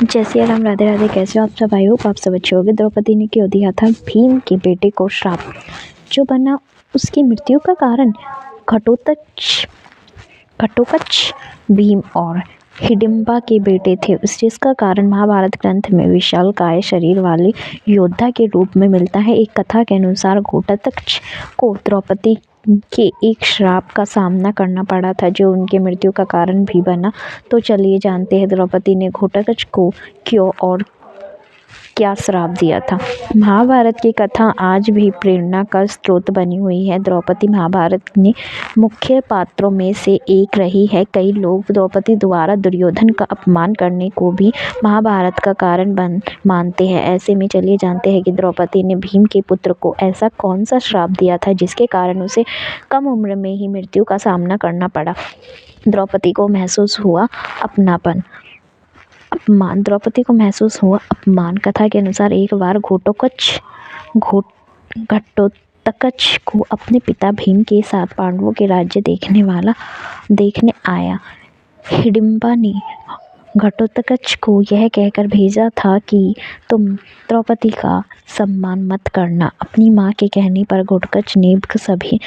जय सिया राम, राधे राधे। कैसे हो आप सब? आई होप आप सब अच्छे होंगे। द्रौपदी ने क्यों दिया था भीम के बेटे को श्राप, जो बना उसकी मृत्यु का कारण। घटोत्कच भीम और हिडिंबा के बेटे थे, जिसका कारण महाभारत ग्रंथ में विशालकाय शरीर वाले योद्धा के रूप में मिलता है। एक कथा के अनुसार घटोत्कच को द्रौपदी के एक श्राप का सामना करना पड़ा था, जो उनकी मृत्यु का कारण भी बना। तो चलिए जानते हैं द्रौपदी ने घटोत्कच को क्यों और क्या श्राप दिया था। महाभारत की कथा आज भी प्रेरणा का स्रोत बनी हुई है। द्रौपदी महाभारत में मुख्य पात्रों में से एक रही है। कई लोग द्रौपदी द्वारा दुर्योधन का अपमान करने को भी महाभारत का कारण मानते हैं। ऐसे में चलिए जानते हैं कि द्रौपदी ने भीम के पुत्र को ऐसा कौन सा श्राप दिया था जिसके कारण उसे कम उम्र में ही मृत्यु का सामना करना पड़ा। द्रौपदी को महसूस हुआ अपमान। कथा के अनुसार एक बार घटोत्कच को अपने पिता भीम के साथ पांडवों के राज्य देखने आया। हिडिंबा ने घटोत्कच को यह कहकर भेजा था कि तुम द्रौपदी का सम्मान मत करना। अपनी माँ के कहने पर घटोत्कच ने सभी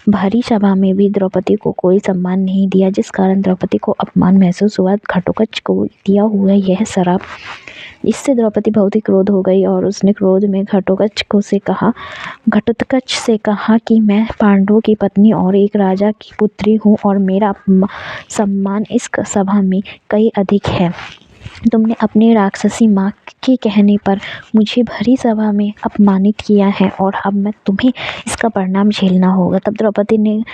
भारी सभा में भी द्रौपदी को कोई सम्मान नहीं दिया, जिस कारण द्रौपदी को अपमान महसूस हुआ। घटोत्कच को दिया हुआ यह श्राप, इससे द्रौपदी बहुत ही क्रोध हो गई और उसने क्रोध में घटोत्कच से कहा कि मैं पांडवों की पत्नी और एक राजा की पुत्री हूँ और मेरा सम्मान इस सभा में कहीं अधिक है। तुमने अपनी राक्षसी माँ के कहने पर मुझे भरी सभा में अपमानित किया है और अब मैं तुम्हें इसका परिणाम झेलना होगा। तब द्रौपदी ने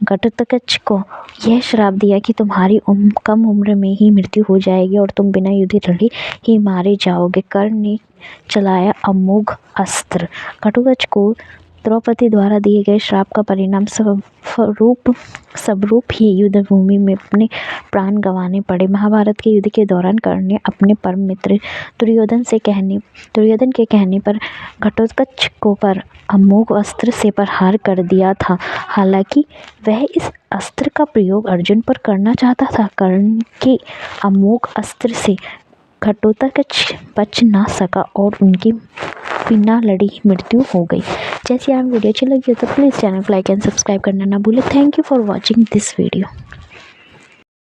घटोत्कच को यह श्राप दिया कि तुम्हारी कम उम्र में ही मृत्यु हो जाएगी और तुम बिना युद्ध लड़े ही मारे जाओगे। कर्ण ने चलाया अमोघ अस्त्र। घटोत्कच को द्रौपदी द्वारा दिए गए श्राप का परिणाम स्वरूप ही युद्ध भूमि में अपने प्राण गंवाने पड़े। महाभारत के युद्ध के दौरान कर्ण ने अपने परम मित्र दुर्योधन के कहने पर घटोत्कच को पर अमोघ अस्त्र से प्रहार कर दिया था। हालांकि वह इस अस्त्र का प्रयोग अर्जुन पर करना चाहता था। कर्ण के अमोघ अस्त्र से घटोत्कच बच ना सका और उनकी बिना लड़ी मृत्यु हो गई। जैसे आप वीडियो अच्छी लगी हो तो प्लीज़ चैनल को लाइक एंड सब्सक्राइब करना ना भूलें। Thank you for watching this video.